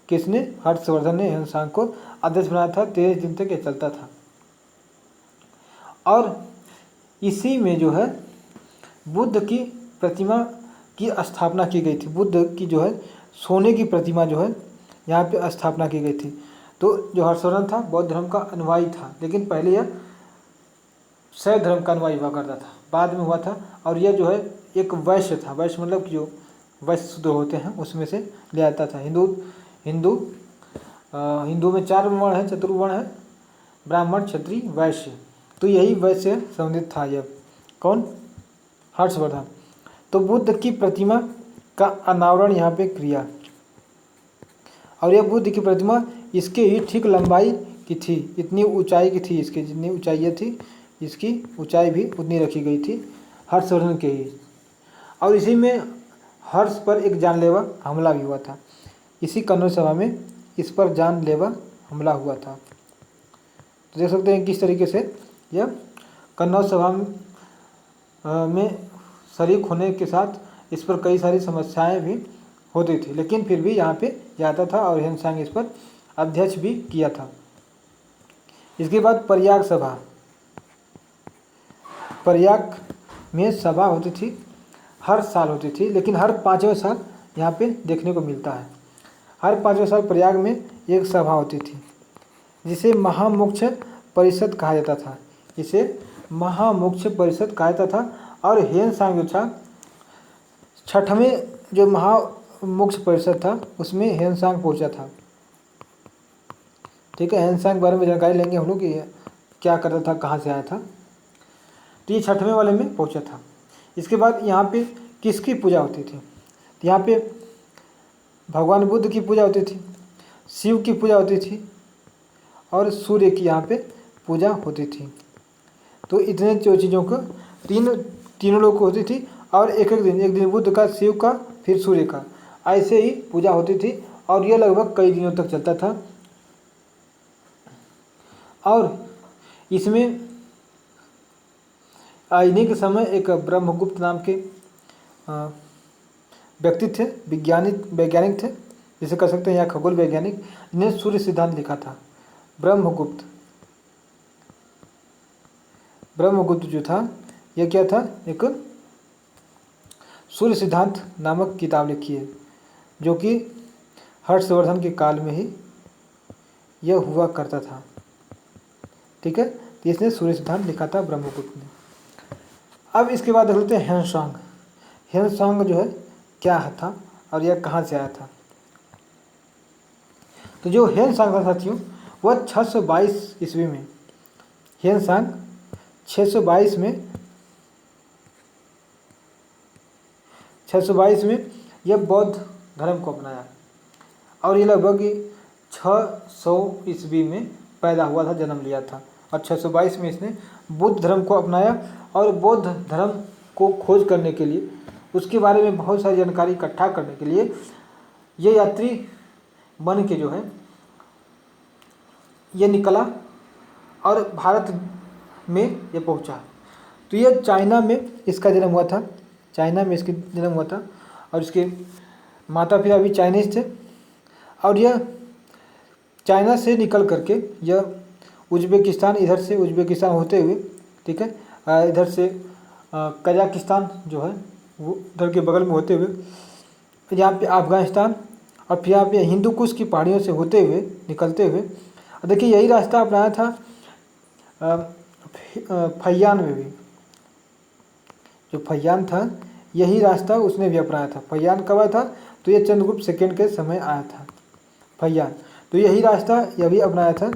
किसने? हर्षवर्धन ने ह्वेनसांग को अध्यक्ष बनाया था। 23 दिन तक यह चलता था और इसी में जो है बुद्ध की प्रतिमा की स्थापना की गई थी, बुद्ध की जो है सोने की प्रतिमा जो है यहाँ पे स्थापना की गई थी। तो जो हर्षवर्धन था बौद्ध धर्म का अनुयायी था, लेकिन पहले यह शैव धर्म का अनुयायी हुआ करता था, बाद में हुआ था। और यह जो है एक वैश्य था, वैश्य मतलब जो वैश्य शूद्र होते हैं उसमें से ले आता था। हिंदू में 4 वर्ण है, चतुर्वर्ण है, ब्राह्मण क्षत्रिय वैश्य, तो यही वैश्य संबंधित था यह कौन? हर्षवर्धन। तो बुद्ध की प्रतिमा का अनावरण यहाँ पे किया और यह बुद्ध की प्रतिमा इसके ही ठीक लंबाई की थी, इतनी ऊंचाई की थी, इसकी जितनी ऊंचाई थी इसकी ऊंचाई भी उतनी रखी गई थी हर्षवर्धन के ही। और इसी में हर्ष पर एक जानलेवा हमला भी हुआ था, इसी कन्नौज सभा में इस पर जानलेवा हमला हुआ था। तो देख सकते हैं किस तरीके से यह कन्नौज सभा में शरीक होने के साथ इस पर कई सारी समस्याएं भी होती थी, लेकिन फिर भी यहाँ पे जाता था और ह्वेनसांग इस पर अध्यक्ष भी किया था। इसके बाद प्रयाग सभा, प्रयाग में सभा होती थी, हर साल होती थी, लेकिन हर 5वें साल यहाँ पे देखने को मिलता है। हर 5वें साल प्रयाग में एक सभा होती थी जिसे महामोक्ष परिषद कहा जाता था, इसे महामोक्ष परिषद कहता था। और ह्वेनसांग जो था 6वें जो महामोक्ष परिषद था उसमें ह्वेनसांग पहुंचा था। ठीक है, ह्वेनसांग के बारे में जानकारी लेंगे हम लोग कि क्या करता था, कहाँ से आया था। तो ये 6वें वाले में पहुंचा था। इसके बाद यहाँ पे किसकी पूजा होती थी? तो यहाँ पे भगवान बुद्ध की पूजा होती थी, शिव की पूजा होती थी और सूर्य की यहाँ पे पूजा होती थी। तो इतने जो चीज़ों को तीनों लोग को होती थी। और एक दिन बुद्ध का, शिव का, फिर सूर्य का, ऐसे ही पूजा होती थी। और यह लगभग कई दिनों तक चलता था। और इसमें इन्हीं के समय एक ब्रह्मगुप्त नाम के व्यक्ति थे, वैज्ञानिक थे, जिसे कह सकते हैं या खगोल वैज्ञानिक, जिन्हें सूर्य सिद्धांत लिखा था। ब्रह्मगुप्त जो था यह क्या था, एक सूर्य सिद्धांत नामक किताब लिखी है, जो कि हर्षवर्धन के काल में ही यह हुआ करता था। ठीक है, तो इसने सूर्य सिद्धांत लिखा था ब्रह्मगुप्त ने। अब इसके बाद देख लेते हैं ह्वेनसांग। ह्वेनसांग जो है क्या था और यह कहाँ से आया था? तो जो ह्वेनसांग था साथियों, वह 622 ईस्वी में, ह्वेनसांग 622 में यह बौद्ध धर्म को अपनाया। और ये लगभग 600 ईस्वी में पैदा हुआ था, जन्म लिया था। और 622 में इसने बुद्ध धर्म को अपनाया। और बौद्ध धर्म को खोज करने के लिए, उसके बारे में बहुत सारी जानकारी इकट्ठा करने के लिए ये यात्री बन के जो है ये निकला और भारत में ये पहुंचा। तो ये चाइना में इसका जन्म हुआ था, चाइना में इसका जन्म हुआ था। और इसके माता पिता भी चाइनीज थे। और यह चाइना से निकल करके यह उज्बेकिस्तान, इधर से उज्बेकिस्तान होते हुए, ठीक है, इधर से कजाकिस्तान जो है वो उधर के बगल में होते हुए, यहाँ पे अफगानिस्तान और फिर यहाँ पे हिंदू कुश की पहाड़ियों से होते हुए, निकलते हुए, देखिए यही रास्ता अपनाया था फैयान में भी। जो फैयान था यही रास्ता उसने भी अपनाया था। फैयान कब आया था? तो ये चंद्रगुप्त सेकंड के समय आया था फैयान। तो यही रास्ता यह भी अपनाया था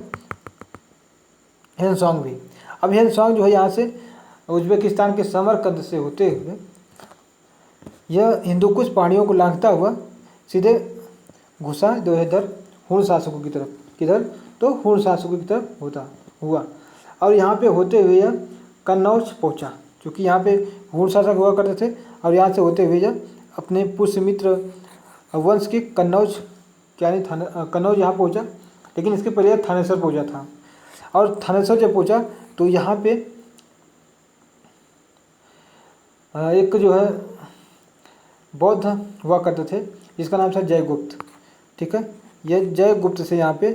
ह्वेनसांग भी। अब ह्वेनसांग जो है यहाँ से उज्बेकिस्तान के समरकंद से होते हुए यह हिंदूकुश पहाड़ियों को लांघता हुआ सीधे घुसा इधर हुण शासकों की तरफ। किधर? तो हुण शासकों की तरफ हुआ। और यहाँ पे होते हुए यह कन्नौज पहुँचा, क्योंकि यहाँ पे हुण शासक हुआ करते थे। और यहाँ से होते हुए यह अपने पुष्यमित्र वंश के कन्नौज, कन्नौज यहाँ पहुँचा। लेकिन इसके पहले यह थानेसर पहुँचा था। और थानेसर जब पहुँचा तो यहाँ पे एक जो है बौद्ध हुआ करते थे, जिसका नाम था जयगुप्त। ठीक है, यह जयगुप्त से यहाँ पे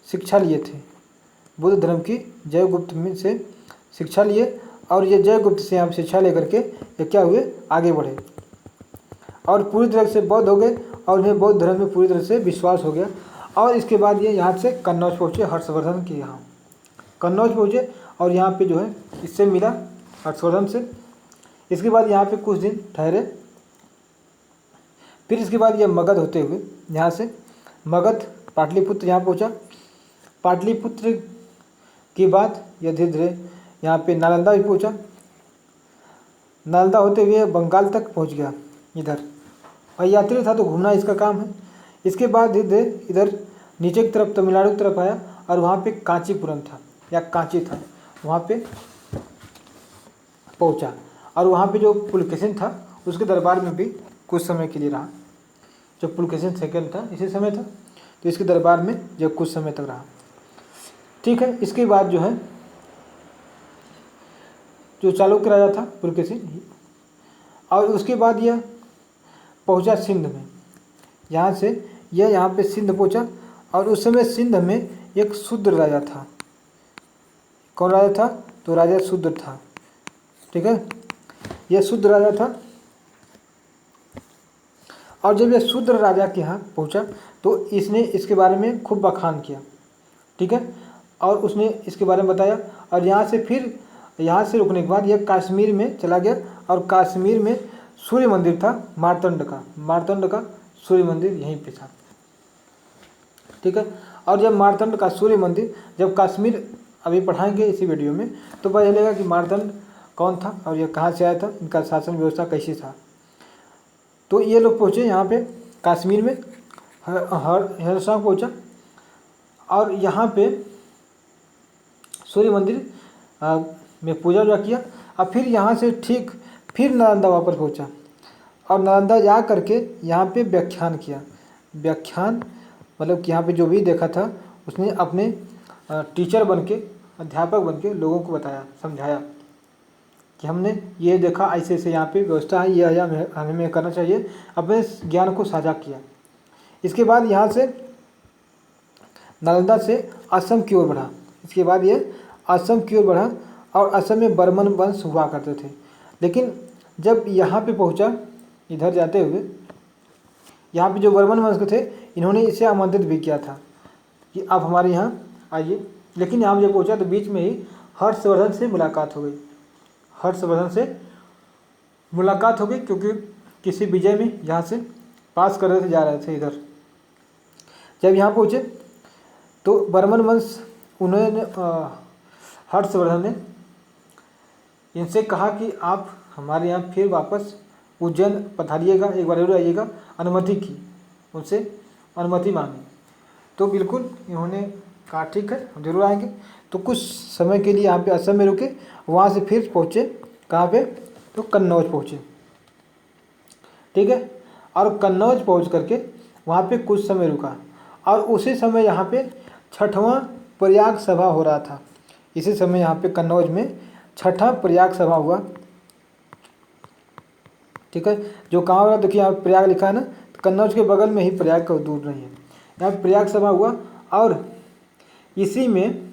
शिक्षा लिए थे, बुद्ध धर्म की जयगुप्त में से शिक्षा लिए। और ये जयगुप्त से यहाँ पे शिक्षा लेकर के ये क्या हुए, आगे बढ़े और पूरी तरह से बौद्ध हो गए। और उन्हें बौद्ध धर्म में पूरी तरह से विश्वास हो गया। और इसके बाद ये यहाँ से कन्नौज पहुँचे, हर्षवर्धन के यहाँ कन्नौज पहुँचे। और यहाँ पे जो है इससे मिला हर्षवर्धन से। इसके बाद यहाँ पे कुछ दिन ठहरे। फिर इसके बाद यह मगध होते हुए यहाँ से मगध पाटलिपुत्र यहाँ पहुँचा। पाटलिपुत्र के बाद यह धीरे धीरे यहाँ पे नालंदा भी पहुँचा। नालंदा होते हुए बंगाल तक पहुँच गया इधर। और यात्री था तो घूमना इसका काम है। इसके बाद धीरे धीरे इधर नीचे की तरफ तमिलनाडु की तरफ आया। और वहाँ पे कांचीपुरम था या कांची था, वहाँ पे पहुँचा। और वहाँ पे जो पुलकेशिन था उसके दरबार में भी कुछ समय के लिए रहा। जो पुलकेशिन सेकंड था इसी समय था, तो इसके दरबार में जब कुछ समय तक रहा। ठीक है, इसके बाद जो है जो चालुक्य राजा था पुलकेशिन, और उसके बाद यह पहुंचा सिंध में। यहाँ से यह यहाँ पे सिंध पहुंचा। और उस समय सिंध में एक शूद्र राजा था। कौन राजा था? तो राजा शूद्र था। ठीक है, यह शूद्र राजा था। और जब यह शूद्र राजा के यहाँ पहुँचा तो इसने इसके बारे में खूब बखान किया। ठीक है, और उसने इसके बारे में बताया। और यहाँ से फिर यहाँ से रुकने के बाद यह कश्मीर में चला गया और कश्मीर में सूर्य मंदिर था मार्तंड का सूर्य मंदिर यहीं पे था। ठीक है। और जब मार्तंड का सूर्य मंदिर जब कश्मीर अभी पढ़ाएंगे इसी वीडियो में तो पता चलेगा कि मार्तंड कौन था और यह कहाँ से आया था, इनका शासन व्यवस्था कैसी था। तो ये लोग पहुँचे यहाँ पे कश्मीर में हरसांग पहुँचा और यहाँ पे सूर्य मंदिर में पूजा वूजा किया और फिर यहाँ से ठीक फिर नालंदा वापस पहुँचा और नालंदा जा करके यहाँ पे व्याख्यान किया। व्याख्यान मतलब कि यहाँ पे जो भी देखा था उसने अपने टीचर बन के अध्यापक बन के लोगों को बताया समझाया कि हमने ये देखा ऐसे ऐसे यहाँ पे व्यवस्था है, ये हमें करना चाहिए, अपने ज्ञान को साझा किया। इसके बाद यहाँ से नालंदा से असम की ओर बढ़ा। इसके बाद ये असम की ओर बढ़ा और असम में बर्मन वंश हुआ करते थे। लेकिन जब यहाँ पे पहुँचा इधर जाते हुए यहाँ पे जो बर्मन वंश के थे इन्होंने इसे आमंत्रित भी किया था कि आप हमारे यहाँ आइए। लेकिन यहाँ जब पहुँचा तो बीच में ही हर्षवर्धन से मुलाकात हो गई। हर्षवर्धन से मुलाकात हो गई क्योंकि किसी विजय में यहाँ से पास कर रहे थे, जा रहे थे इधर। जब यहाँ पहुँचे तो बर्मन वंश उन्होंने हर्षवर्धन ने इनसे कहा कि आप हमारे यहाँ फिर वापस उज्जैन पधारिएगा, एक बार जरूर आइएगा। अनुमति की, उनसे अनुमति मांगी तो बिल्कुल इन्होंने कहा ठीक है हम जरूर आएंगे। तो कुछ समय के लिए यहाँ पे असम में रुके, वहाँ से फिर पहुँचे कहाँ पे, तो कन्नौज पहुँचे। ठीक है। और कन्नौज पहुँच करके वहाँ पे कुछ समय रुका और उसी समय यहाँ पे 6वां प्रयाग सभा हो रहा था। इसी समय यहाँ पे कन्नौज में 6ठा प्रयाग सभा हुआ। ठीक है। जो कहाँ हो रहा देखिए यहाँ प्रयाग लिखा है ना, तो कन्नौज के बगल में ही प्रयाग का दूर नहीं है। यहाँ प्रयाग सभा हुआ और इसी में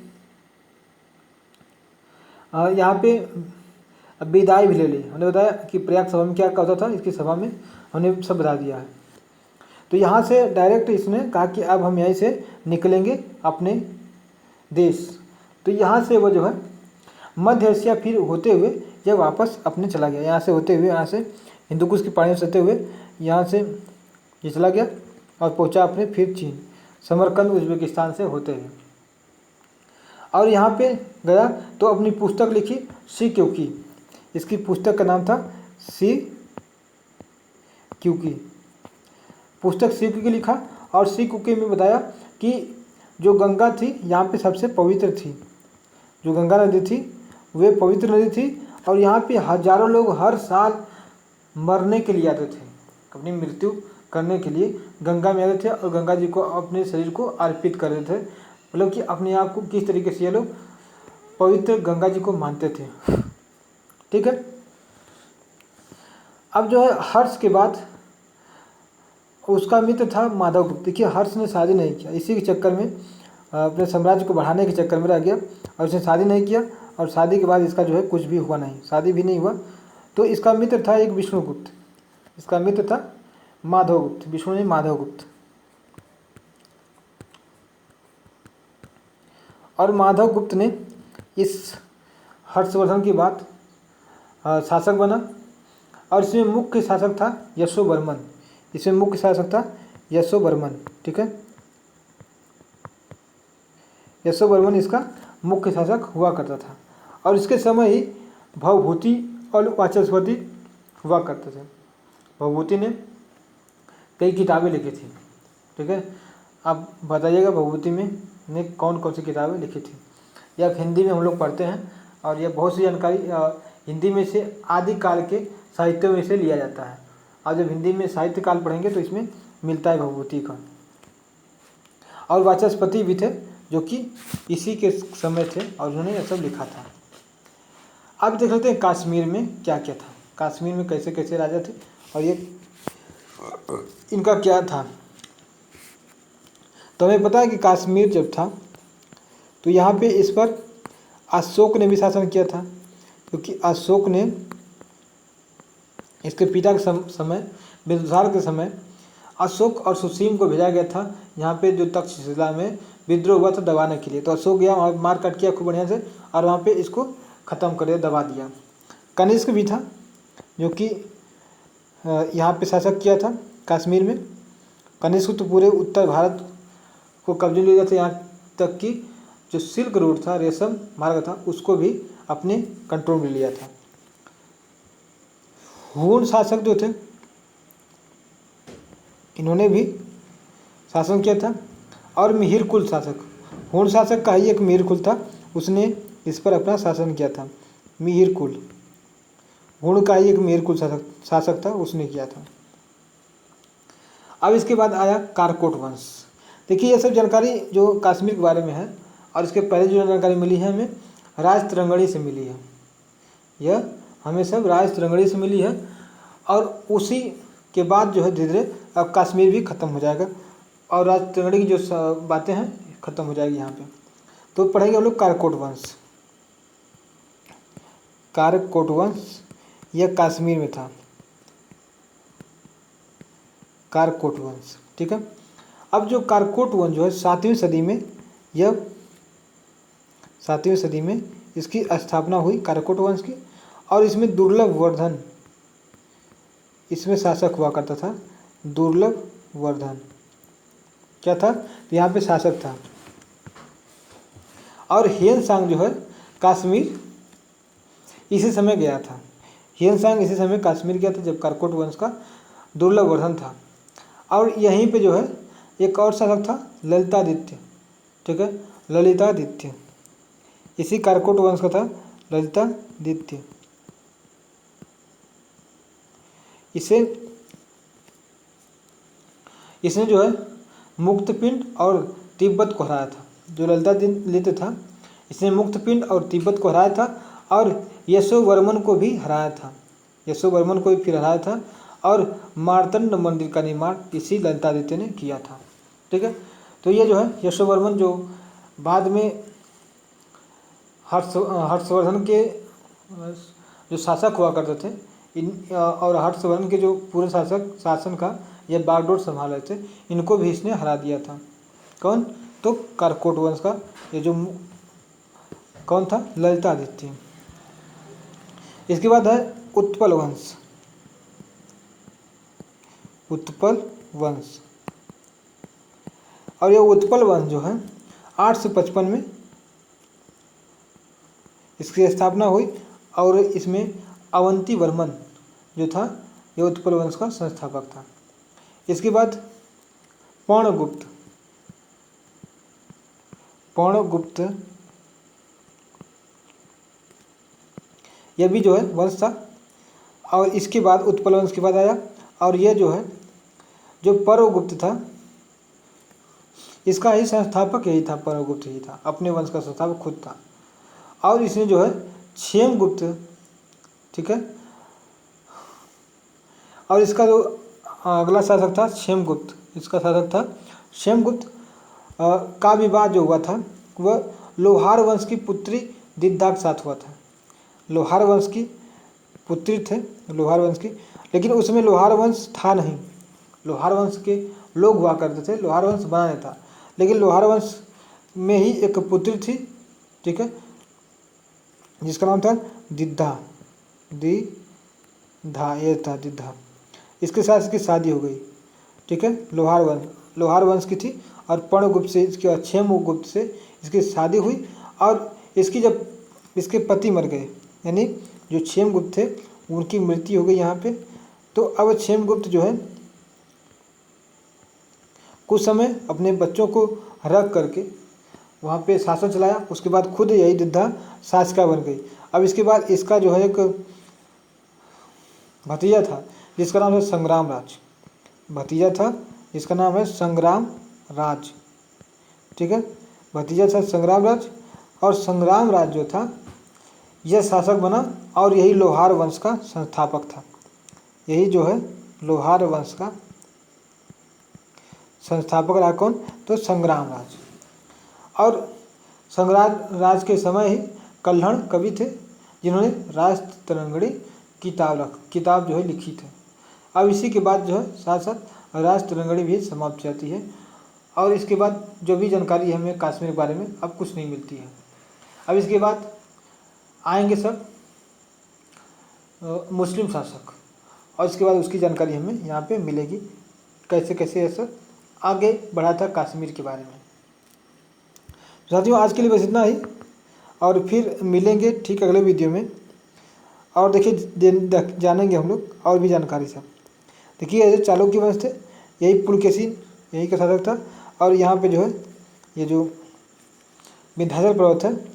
यहाँ पे विदाई भी ले ली। हमने बताया कि प्रयाग सभा में क्या होता था, इसकी सभा में हमने सब बता दिया है। तो यहाँ से डायरेक्ट इसने कहा कि अब हम यहीं से निकलेंगे अपने देश। तो यहाँ से वो जो है मध्य एशिया फिर होते हुए यह वापस अपने चला गया। यहाँ से होते हुए यहाँ से हिंदुकुश की पहाड़ियों से होते हुए यहाँ से ये चला गया और पहुँचा अपने फिर चीन, समरकंद उज्बेकिस्तान से होते हुए। और यहाँ पे गया तो अपनी पुस्तक लिखी सी क्यूकी। इसकी पुस्तक का नाम था सी क्यूकी। पुस्तक सी क्यूकी लिखा और सी क्यूकी में बताया कि जो गंगा थी यहाँ पे सबसे पवित्र थी। जो गंगा नदी थी वे पवित्र नदी थी और यहाँ पे हजारों लोग हर साल मरने के लिए आते थे, अपनी मृत्यु करने के लिए गंगा में आते थे और गंगा जी को अपने शरीर को अर्पित कर देते थे। मतलब कि अपने आप को किस तरीके से ये लोग पवित्र गंगा जी को मानते थे। ठीक है। अब जो है हर्ष के बाद उसका मित्र था माधव गुप्त। देखिए हर्ष ने शादी नहीं किया, इसी के चक्कर में अपने साम्राज्य को बढ़ाने के चक्कर में रह गया और उसने शादी नहीं किया और शादी के बाद इसका जो है कुछ भी हुआ नहीं, शादी भी नहीं हुआ। तो इसका मित्र था एक विष्णुगुप्त। इसका मित्र था माधवगुप्त, विष्णु ने माधवगुप्त। और माधवगुप्त ने इस हर्षवर्धन की बात शासक बना और इसमें मुख्य शासक था यशोवर्मन। इसमें मुख्य शासक था यशोवर्मन। ठीक है। यशोवर्मन इसका मुख्य शासक हुआ करता था और इसके समय ही भवभूति और वाचस्पति हुआ करते थे। भवभूति ने कई किताबें लिखी थी। ठीक है। आप बताइएगा भवभूति में ने कौन कौन सी किताबें लिखी थी। यह हिंदी में हम लोग पढ़ते हैं और यह बहुत सी जानकारी हिंदी में से आदिकाल के साहित्यों में से लिया जाता है। और जब हिंदी में साहित्य काल पढ़ेंगे तो इसमें मिलता है भवभूति का। और वाचस्पति भी थे जो कि इसी के समय थे और उन्होंने यह सब लिखा था। अब देख लेते हैं कश्मीर में क्या क्या था, कश्मीर में कैसे कैसे राजा थे और ये इनका क्या था। तो हमें पता है कि कश्मीर जब था तो यहाँ पे इस पर अशोक ने भी शासन किया था, क्योंकि अशोक ने इसके पिता के समय बिंदुसार के समय अशोक और सुसीम को भेजा गया था यहाँ पे जो तक्षशिला में विद्रोह हुआ था दबाने के लिए। तो अशोक गया वहाँ मार काट किया खूब बढ़िया से और वहाँ पे इसको ख़त्म कर दिया, दबा दिया। कनिष्क भी था जो कि यहाँ पे शासक किया था कश्मीर में। कनिष्क तो पूरे उत्तर भारत को कब्जे ले लिया था, यहाँ तक कि जो सिल्क रोड था, रेशम मार्ग था, उसको भी अपने कंट्रोल में लिया था। हुन शासक जो थे इन्होंने भी शासन किया था। और मिहिर कुल शासक, हुन शासक का ही एक मिहिर कुल था, उसने इस पर अपना शासन किया था। मिहिर कुल, हुन का ही एक मिहिर कुल शासक था, उसने किया था। अब इसके बाद आया कारकोट वंश। देखिए ये सब जानकारी जो कश्मीर के बारे में है, और इसके पहले जो जानकारी मिली है हमें राज तरंगड़ी से मिली है। यह हमें सब राज तरंगड़ी से मिली है। और उसी के बाद जो है धीरे धीरे अब कश्मीर भी ख़त्म हो जाएगा और राज तरंगड़ी की जो बातें हैं ख़त्म हो जाएगी यहाँ पे। तो पढ़ेंगे हम लोग कारकोट वंश। कारकोट वंश यह कश्मीर में था, कारकोट वंश, ठीक है। अब जो कारकोट वंश जो है 7वीं सदी में, यह 7वीं सदी में इसकी स्थापना हुई कारकोट वंश की। और इसमें दुर्लभ वर्धन, इसमें शासक हुआ करता था। दुर्लभ वर्धन क्या था, तो यहाँ पे शासक था। और ह्वेनसांग जो है कश्मीर इसी समय गया था। ह्वेनसांग इसी समय कश्मीर गया था जब कारकोट वंश का दुर्लभ वर्धन था। और यहीं पे जो है एक और शासक था ललितादित्य, ठीक है, ललितादित्य, इसी कारकोट वंश का था ललितादित्य। इसने जो है मुक्तपिंड और तिब्बत को हराया था। जो ललितादित्य था इसने मुक्तपिंड और तिब्बत को हराया था और यशोवर्मन को भी हराया था। यशोवर्मन को भी फिर हराया था। और मार्तंड मंदिर का निर्माण इसी ललितादित्य ने किया था, ठीक है। तो ये जो है यशोवर्मन जो बाद में हर्षवर्धन के जो शासक हुआ करते थे, और हर्षवर्धन के जो पूरे शासन का ये बागडोर संभाल रहे थे, इनको भी इसने हरा दिया था। कौन, तो कारकोट वंश का ये जो कौन था, ललितादित्य। इसके बाद है उत्पल वंश। उत्पल वंश, और ये उत्पल वंश जो है 855 में इसकी स्थापना हुई। और इसमें अवंती वर्मन जो था ये उत्पल वंश का संस्थापक था। इसके बाद पर्णगुप्त, पर्णगुप्त यह भी जो है वंश था। और इसके बाद उत्पल वंश के बाद आया। और यह जो है जो पर्वगुप्त था इसका ही संस्थापक यही था, पर्वगुप्त ही था, अपने वंश का संस्थापक खुद था। और इसने जो है क्षेमगुप्त, ठीक है, और इसका जो अगला शासक था क्षेमगुप्त, इसका शासक था क्षेमगुप्त। का विवाह जो हुआ था वह लोहार वंश की पुत्री दिद्धा के साथ हुआ था। लोहार वंश की पुत्री थे, लोहार वंश की, लेकिन उसमें लोहार वंश था नहीं। लोहार वंश के लोग हुआ करते थे, लोहार वंश बना नहीं था, लेकिन लोहार वंश में ही एक पुत्री थी, ठीक है, जिसका नाम था दिद्धा, दिद्धा, ये था दिद्धा। इसके साथ इसकी शादी हो गई, ठीक है। लोहार वंश की थी। और पर्णगुप्त से इसके क्षेमगुप्त से इसकी शादी हुई। और इसकी जब इसके पति मर गए, यानी जो क्षेमगुप्त थे उनकी मृत्यु हो गई यहाँ पे। तो अब क्षेमगुप्त जो है कुछ समय अपने बच्चों को रख करके वहाँ पे शासन चलाया। उसके बाद खुद यही दिद्धा शासिका बन गई। अब इसके बाद इसका जो है एक भतीजा था जिसका नाम है संग्राम राज, भतीजा था जिसका नाम है संग्राम राज, ठीक है, भतीजा था संग्राम राज। और संग्राम राज जो था यह शासक बना और यही लोहार वंश का संस्थापक था। यही जो है लोहार वंश का संस्थापक रहा कौन, तो संग्राम राज। और संग्राम राज के समय ही कल्हण कवि थे जिन्होंने राज तरंगड़ी किताब जो है लिखी थी। अब इसी के बाद जो है साथ साथ राज तरंगड़ी भी समाप्त हो जाती है। और इसके बाद जो भी जानकारी है हमें कश्मीर के बारे में अब कुछ नहीं मिलती है। अब इसके बाद आएंगे सब मुस्लिम शासक, और इसके बाद उसकी जानकारी हमें यहाँ पे मिलेगी कैसे कैसे ऐसा आगे बढ़ा था कश्मीर के बारे में। साथियों आज के लिए बस इतना ही, और फिर मिलेंगे ठीक अगले वीडियो में। और देखिए जानेंगे हम लोग और भी जानकारी सब। देखिए ऐसे चालुक्य वंश थे, यही पुलकेशिन यही का शासक था। और यहाँ पे जो है ये जो विंध्याचल पर्वत है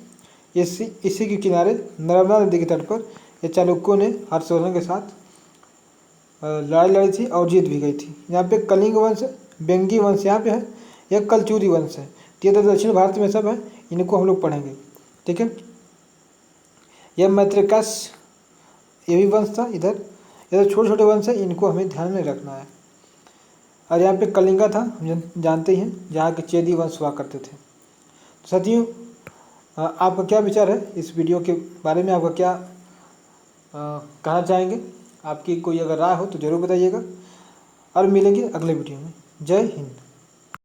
इसी के किनारे नर्मदा नदी के तट पर ये चालुक्यों ने हर्षवर्धन के साथ लड़ाई लड़ी थी और जीत भी गई थी। यहाँ पे कलिंग वंश, बेंगी वंश यहाँ पे है, यह कलचुरी वंश है। ये तो दक्षिण भारत में सब है, इनको हम लोग पढ़ेंगे। ठीक है, यह मैत्रेकस ये भी वंश था। इधर छोटे छोटे वंश है, इनको हमें ध्यान में रखना है। और यहाँ पे कलिंगा था, हम जानते ही हैं, जहाँ के चेदी वंश हुआ करते थे। तो साथियों आपका क्या विचार है इस वीडियो के बारे में? आपका क्या कहना चाहेंगे? आपकी कोई अगर राय हो तो ज़रूर बताइएगा, और मिलेंगे अगले वीडियो में। जय हिंद।